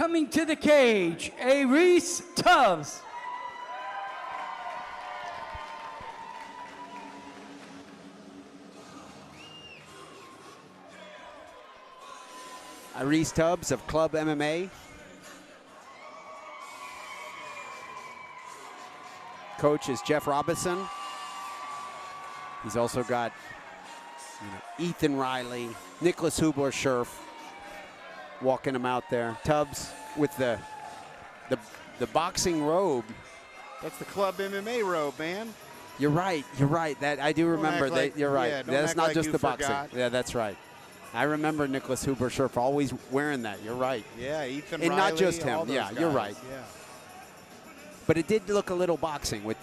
coming to the cage, Ayreece Tubbs. Ayreece Tubbs of Club MMA. Coach is Jeff Robinson. He's also got Ethan Riley, Nicholas Hubler-Scherf walking him out there. Tubbs with the boxing robe. That's the Club MMA robe, man. You're right. You're right. That I do remember. You're right. Yeah, that's not like just the boxing. Forgot. Yeah, that's right. I remember Nicholas Hubler-Scherf always wearing that. You're right. Yeah, Ethan and Riley, not just him. all those Yeah, guys. you're right. Yeah. But it did look a little boxing with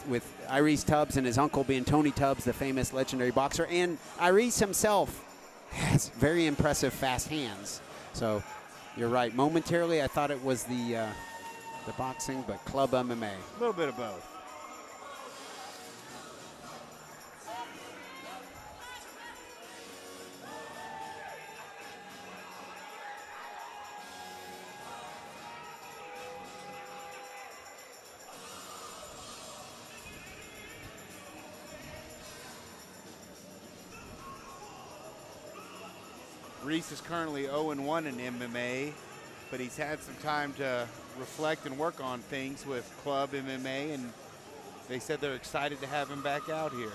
Ayreece Tubbs and his uncle being Tony Tubbs, the famous legendary boxer. And Ayreece himself has very impressive fast hands. So you're right. Momentarily, I thought it was the boxing, but Club MMA. A little bit of both. Reese is currently 0-1 in MMA, but he's had some time to reflect and work on things with Club MMA, and they said they're excited to have him back out here.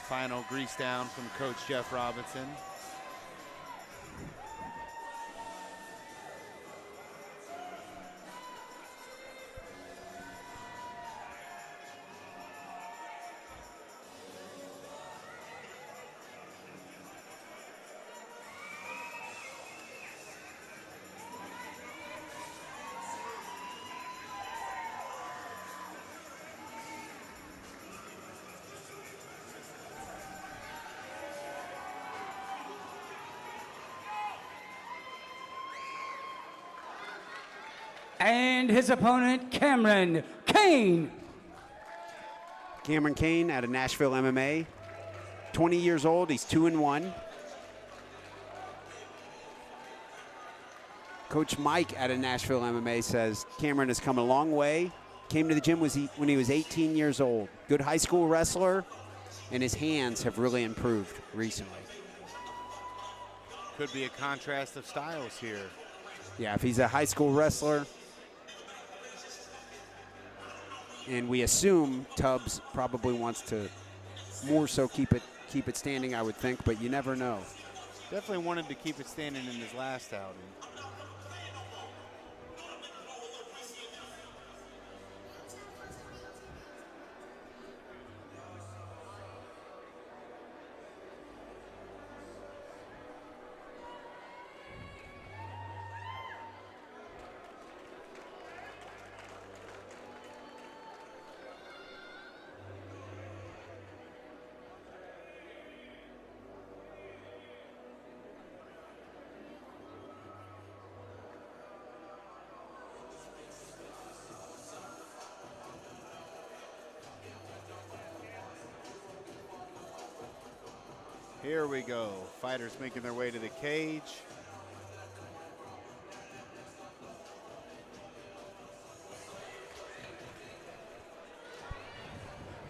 Final grease down from Coach Jeff Robinson. And his opponent, Cameron Kane. Cameron Kane out of Nashville MMA. 20 years old. He's 2-1. Coach Mike out of Nashville MMA says Cameron has come a long way. Came to the gym when he was 18 years old. Good high school wrestler, and his hands have really improved recently. Could be a contrast of styles here. Yeah, if he's a high school wrestler, and we assume Tubbs probably wants to more so keep it standing, I would think, but you never know. Definitely wanted to keep it standing in his last outing. Here we go. Fighters making their way to the cage.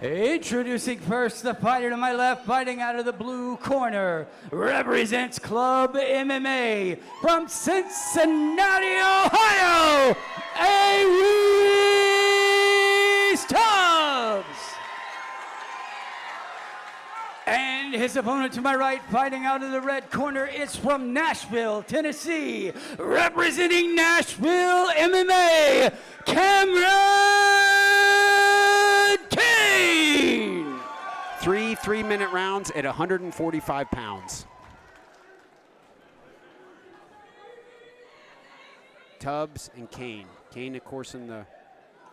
Introducing first the fighter to my left, fighting out of the blue corner, represents Club MMA from Cincinnati, Ohio, Ayreece Tubbs. And his opponent to my right, fighting out of the red corner, is from Nashville, Tennessee, representing Nashville MMA, Cameron Kane. Three 3-minute rounds at 145 pounds. Tubbs and Kane. Kane, of course, in the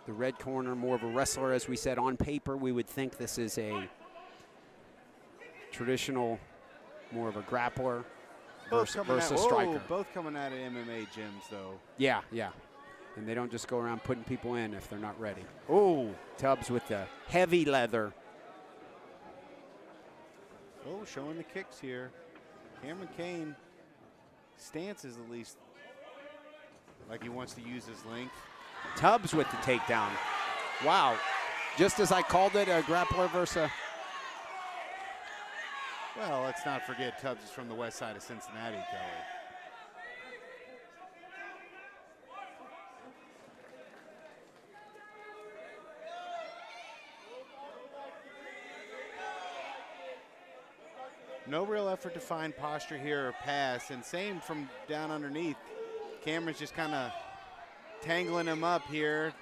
red corner, more of a wrestler. As we said, on paper, we would think this is a traditional, more of a grappler versus striker. Both coming out of MMA gyms, though. Yeah, yeah. And they don't just go around putting people in if they're not ready. Oh, Tubbs with the heavy leather. Oh, showing the kicks here. Cameron Kane stances at least like he wants to use his length. Tubbs with the takedown. Wow. Just as I called it, a grappler versus a... Well, let's not forget Tubbs is from the west side of Cincinnati, Kelly. No real effort to find posture here or pass, and same from down underneath. Cameron's just kind of tangling him up here.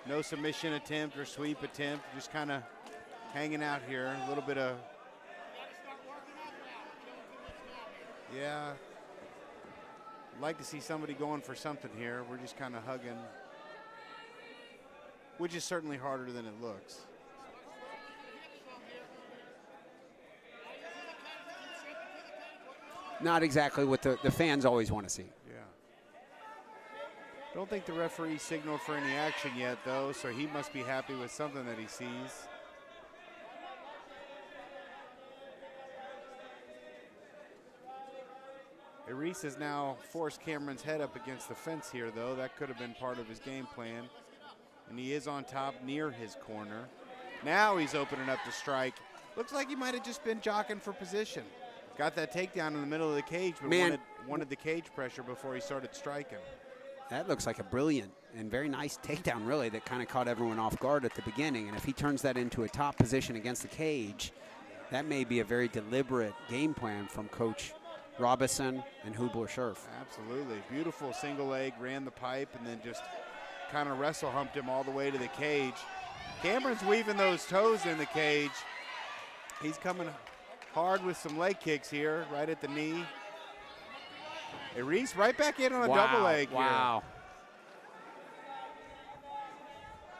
No submission attempt or sweep attempt, just kind of hanging out here. A little bit of, yeah. I'd like to see somebody going for something here. We're just kind of hugging, which is certainly harder than it looks. Not exactly what the fans always want to see. Yeah. Don't think the referee signaled for any action yet, though, so he must be happy with something that he sees. Ayreece has now forced Cameron's head up against the fence here, though. That could have been part of his game plan. And he is on top near his corner. Now he's opening up to strike. Looks like he might have just been jockeying for position. Got that takedown in the middle of the cage, but wanted the cage pressure before he started striking. That looks like a brilliant and very nice takedown, really, that kind of caught everyone off guard at the beginning. And if he turns that into a top position against the cage, that may be a very deliberate game plan from Coach Robison and Hubler Scherf. Absolutely. Beautiful single leg, ran the pipe, and then just kind of wrestle humped him all the way to the cage. Cameron's weaving those toes in the cage. He's coming hard with some leg kicks here, right at the knee. Ayreece right back in on a double leg here. Wow.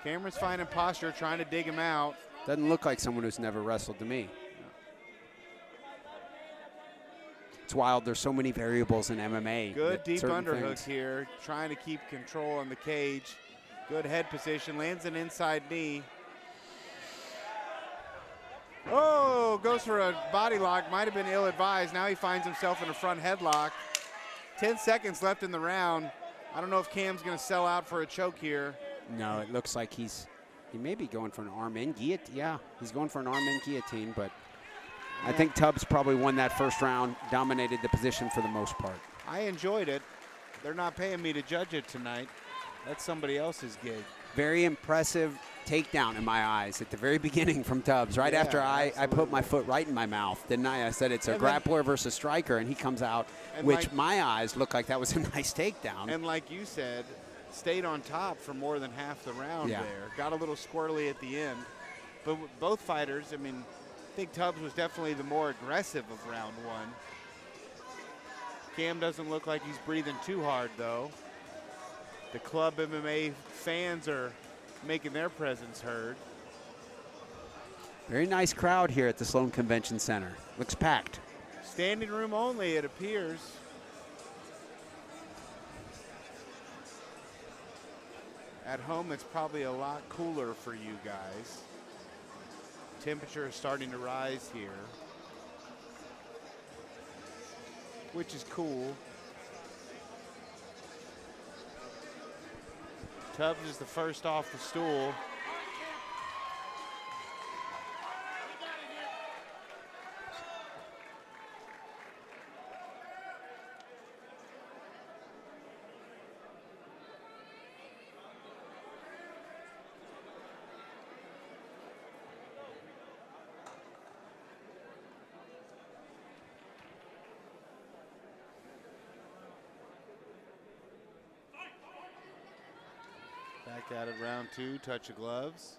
Cameron's finding posture, trying to dig him out. Doesn't look like someone who's never wrestled to me. It's wild. There's so many variables in MMA. Good deep underhook here, trying to keep control on the cage. Good head position, lands an inside knee. Oh, goes for a body lock, might have been ill-advised. Now he finds himself in a front headlock. 10 seconds left in the round. I don't know if Cam's gonna sell out for a choke here. No, it looks like he may be going for an arm-in guillotine. Yeah, he's going for an arm-in guillotine, but I think Tubbs probably won that first round, dominated the position for the most part. I enjoyed it. They're not paying me to judge it tonight. That's somebody else's gig. Very impressive takedown in my eyes at the very beginning from Tubbs. Right after I put my foot right in my mouth, didn't I? I said it's a grappler versus striker, and he comes out, which my eyes look like that was a nice takedown. And like you said, stayed on top for more than half the round there. Got a little squirrely at the end. But both fighters, I mean, I think Tubbs was definitely the more aggressive of round one. Cam doesn't look like he's breathing too hard, though. The Club MMA fans are making their presence heard. Very nice crowd here at the Sloan Convention Center. Looks packed. Standing room only, it appears. At home, it's probably a lot cooler for you guys. Temperature is starting to rise here, which is cool. Tubbs is the first off the stool. Back at it, round two, touch of gloves.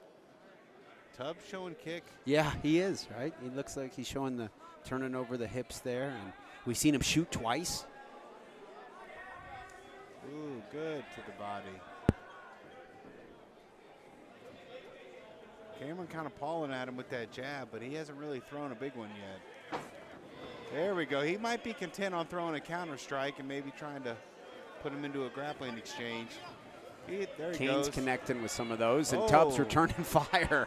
Tubbs showing kick. Yeah, he is, right? He looks like he's showing the turning over the hips there, and we've seen him shoot twice. Ooh, good to the body. Cameron kind of pawing at him with that jab, but he hasn't really thrown a big one yet. There we go. He might be content on throwing a counter strike and maybe trying to put him into a grappling exchange. There he Kane's goes. connecting with some of those, and Tubbs returning fire.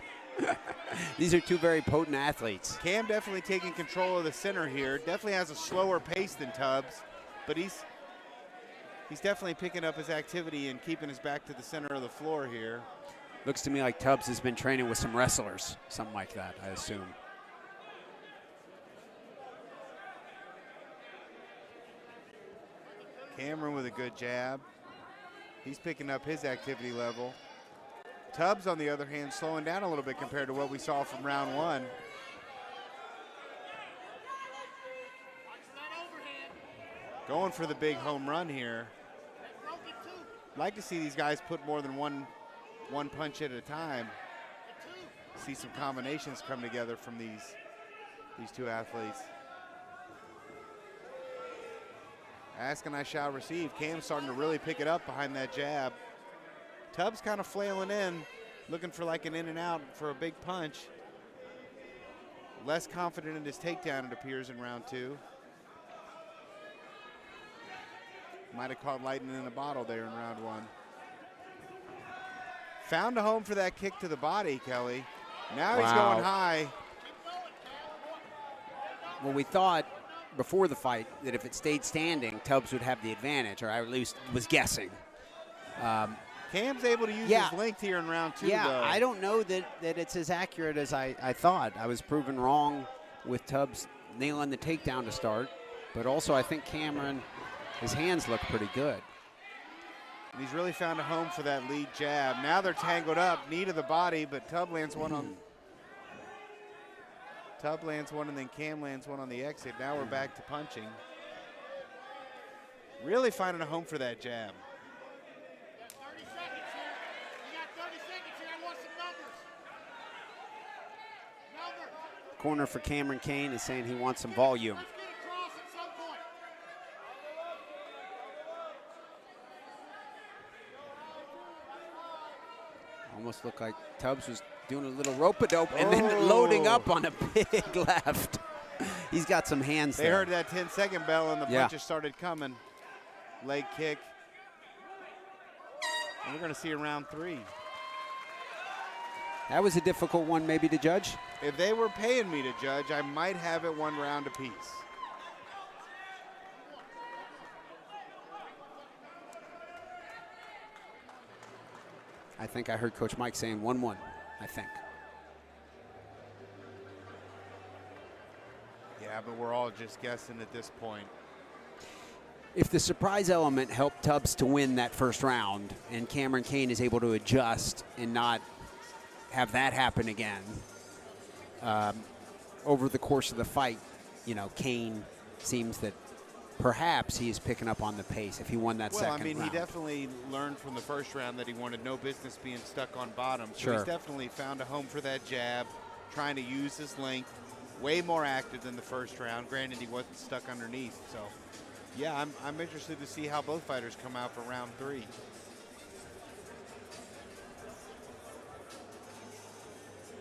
These are two very potent athletes. Cam definitely taking control of the center here. Definitely has a slower pace than Tubbs, but he's definitely picking up his activity and keeping his back to the center of the floor here. Looks to me like Tubbs has been training with some wrestlers, something like that, I assume. Cameron with a good jab. He's picking up his activity level. Tubbs, on the other hand, slowing down a little bit compared to what we saw from round one. Going for the big home run here. Like to see these guys put more than one punch at a time. See some combinations come together from these two athletes. Ask and I shall receive. Cam's starting to really pick it up behind that jab. Tubbs kind of flailing in, looking for like an in and out for a big punch. Less confident in his takedown, it appears, in round two. Might have caught lightning in a bottle there in round one. Found a home for that kick to the body, Kelly. Now he's going high. Well, we thought before the fight that if it stayed standing, Tubbs would have the advantage, or I at least was guessing. Cam's able to use his length here in round two, though. I don't know that it's as accurate as I thought. I was proven wrong with Tubbs nailing the takedown to start, but also I think Cameron, his hands look pretty good. And he's really found a home for that lead jab. Now they're tangled up, knee to the body, but Tubbs lands one on. Tubbs lands one, and then Cam lands one on the exit. Now we're back to punching. Really finding a home for that jab. Corner for Cameron Kane is saying he wants some volume. Almost looked like Tubbs was doing a little rope-a-dope and then loading up on a big left. He's got some hands there. They heard that 10-second bell and the punches started coming. Leg kick. And we're going to see a round three. That was a difficult one maybe to judge. If they were paying me to judge, I might have it one round apiece. I think I heard Coach Mike saying 1-1, I think. Yeah, but we're all just guessing at this point. If the surprise element helped Tubbs to win that first round and Cameron Kane is able to adjust and not have that happen again, over the course of the fight, you know, Kane seems that perhaps he is picking up on the pace if he won that second round. Well, I mean, he definitely learned from the first round that he wanted no business being stuck on bottom. So he's definitely found a home for that jab, trying to use his length. Way more active than the first round. Granted, he wasn't stuck underneath. So, yeah, I'm interested to see how both fighters come out for round three.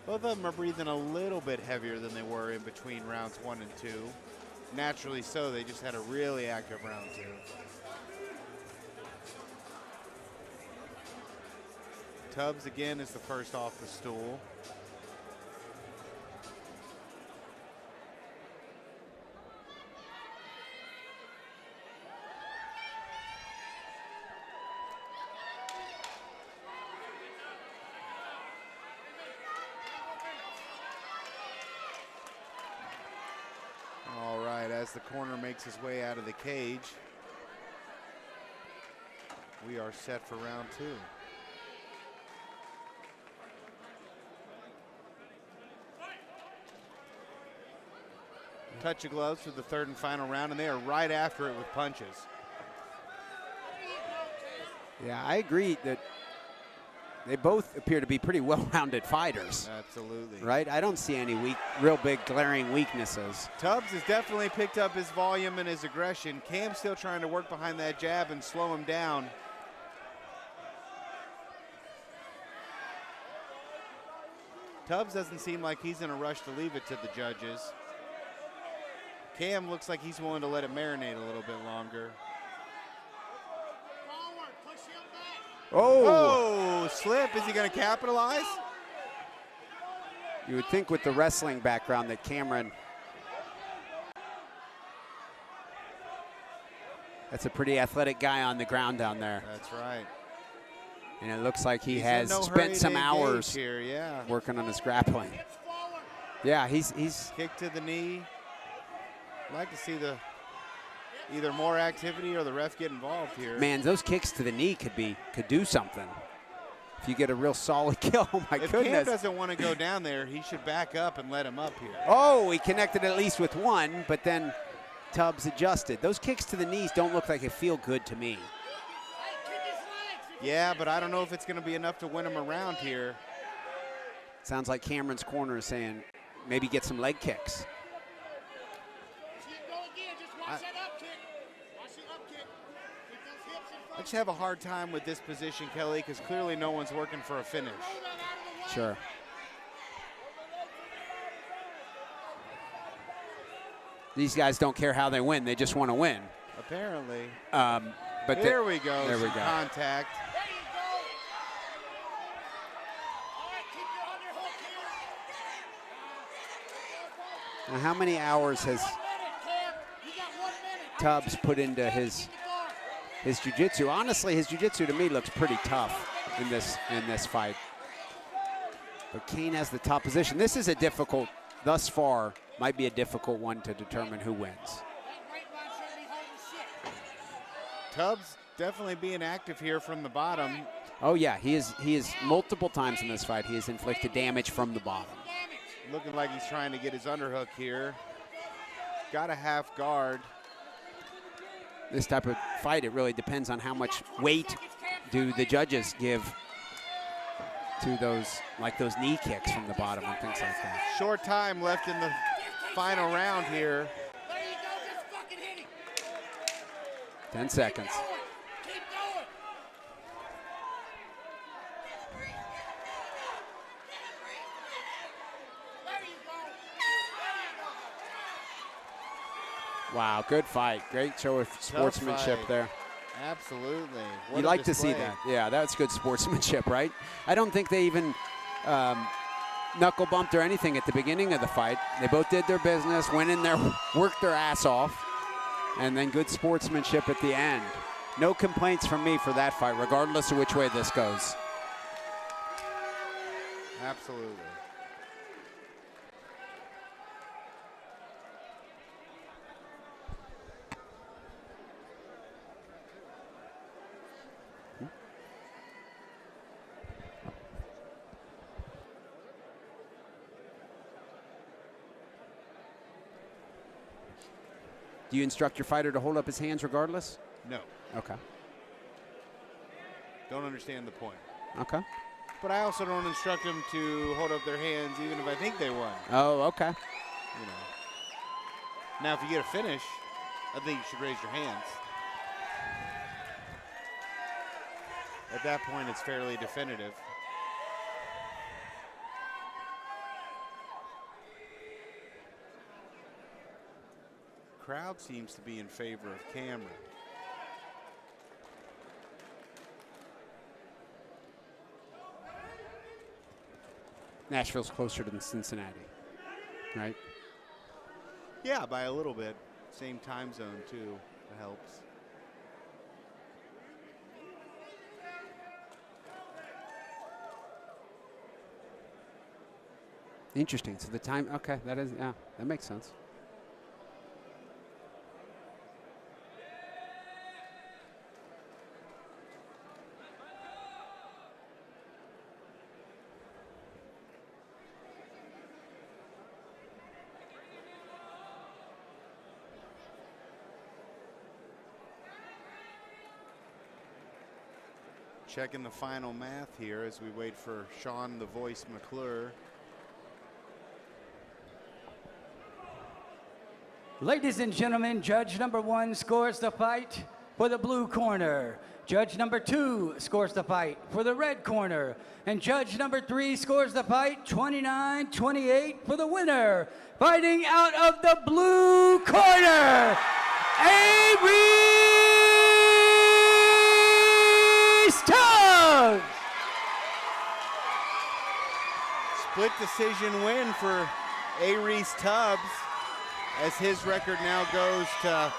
Both of them are breathing a little bit heavier than they were in between rounds 1 and 2. Naturally so, they just had a really active round 2. Tubbs again is the first off the stool. All right, as the corner makes his way out of the cage, we are set for round 2. Touch of gloves for the third and final round, and they are right after it with punches. Yeah, I agree that they both appear to be pretty well-rounded fighters. Absolutely. Right? I don't see any real big glaring weaknesses. Tubbs has definitely picked up his volume and his aggression. Cam's still trying to work behind that jab and slow him down. Tubbs doesn't seem like he's in a rush to leave it to the judges. Cam looks like he's willing to let it marinate a little bit longer. Oh, slip. Is he going to capitalize? You would think with the wrestling background that Cameron, that's a pretty athletic guy on the ground down there. That's right. And it looks like He's has in no spent hurry some to hours engage here, yeah. working on his grappling. Yeah, he's Kick to the knee. I'd like to see either more activity or the ref get involved here. man, those kicks to the knee could do something. If you get a real solid kill, oh my If goodness. Cam doesn't want to go down there, he should back up and let him up here. Oh, he connected at least with one, but then Tubbs adjusted. Those kicks to the knees don't look like they feel good to me. Yeah, but I don't know if it's going to be enough to win him around here. Sounds like Cameron's corner is saying maybe get some leg kicks. I just have a hard time with this position, Kelly, because clearly no one's working for a finish. Sure. These guys don't care how they win. They just want to win. Apparently. But there we go. There we Some go. contact. Now, how many hours has Tubbs put into his jiu-jitsu? Honestly, his jiu-jitsu to me looks pretty tough in this fight. But Kane has the top position. This is a difficult, thus far, might be a difficult one to determine who wins. Tubbs definitely being active here from the bottom. Oh yeah, he is multiple times in this fight. He has inflicted damage from the bottom. Looking like he's trying to get his underhook here. Got a half guard. This type of fight, it really depends on how much weight do the judges give to those knee kicks from the bottom and things like that. Short time left in the final round here. 10 seconds. Wow, good fight. Great show of sportsmanship there. Absolutely. What You'd a like to display. see that. Yeah, that's good sportsmanship, right? I don't think they even knuckle bumped or anything at the beginning of the fight. They both did their business, went in there, worked their ass off, and then good sportsmanship at the end. No complaints from me for that fight, regardless of which way this goes. Absolutely. Do you instruct your fighter to hold up his hands regardless? No. Okay. Don't understand the point. Okay. But I also don't instruct them to hold up their hands even if I think they won. Oh, okay. You know. Now, if you get a finish, I think you should raise your hands. At that point, it's fairly definitive. Crowd seems to be in favor of Cameron. Nashville's closer than Cincinnati, right? Yeah, by a little bit. Same time zone, too. That helps. Interesting. So the time, okay, that makes sense. Checking the final math here as we wait for Sean the Voice McClure. Ladies and gentlemen, judge number 1 scores the fight for the blue corner. Judge number 2 scores the fight for the red corner. And judge number 3 scores the fight 29-28 for the winner. Fighting out of the blue corner, ayreece split decision win for Ayreece Tubbs, as his record now goes to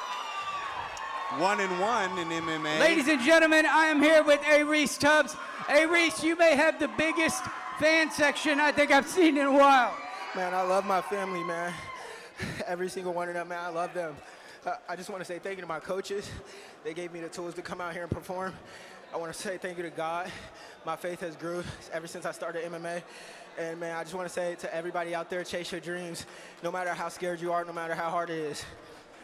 1-1 in MMA. Ladies and gentlemen, I am here with Ayreece Tubbs. Ayreece, you may have the biggest fan section I think I've seen in a while. Man, I love my family, man. Every single one of them, man, I love them. I just want to say thank you to my coaches. They gave me the tools to come out here and perform. I want to say thank you to God. My faith has grew ever since I started MMA. And, man, I just want to say to everybody out there, chase your dreams, no matter how scared you are, no matter how hard it is.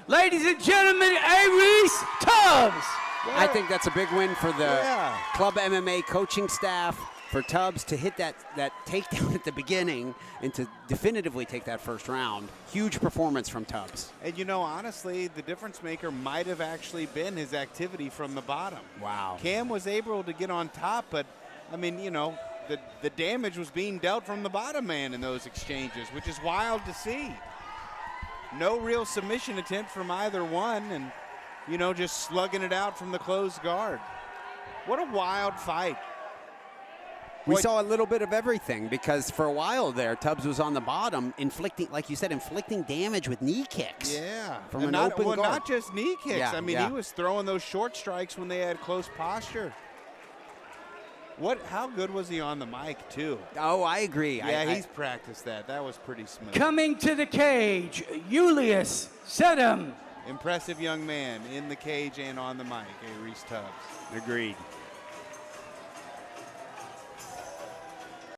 Ladies and gentlemen, Ayreece Tubbs. I think that's a big win for the Club MMA coaching staff, for Tubbs to hit that takedown at the beginning and to definitively take that first round. Huge performance from Tubbs. And, you know, honestly, the difference maker might have actually been his activity from the bottom. Wow. Cam was able to get on top, but, I mean, you know, the damage was being dealt from the bottom man in those exchanges, which is wild to see. No real submission attempt from either one, and, you know, just slugging it out from the closed guard. What a wild fight. We saw a little bit of everything, because for a while there, Tubbs was on the bottom, inflicting, like you said, inflicting damage with knee kicks. Yeah. From and an open guard. Not just knee kicks. Yeah, I mean, yeah. he was throwing those short strikes when they had close posture. How good was he on the mic, too? Oh, I agree. Yeah, he's practiced that. That was pretty smooth. Coming to the cage, Julius Sedum. Impressive young man in the cage and on the mic, Ayreece Tubbs. Agreed.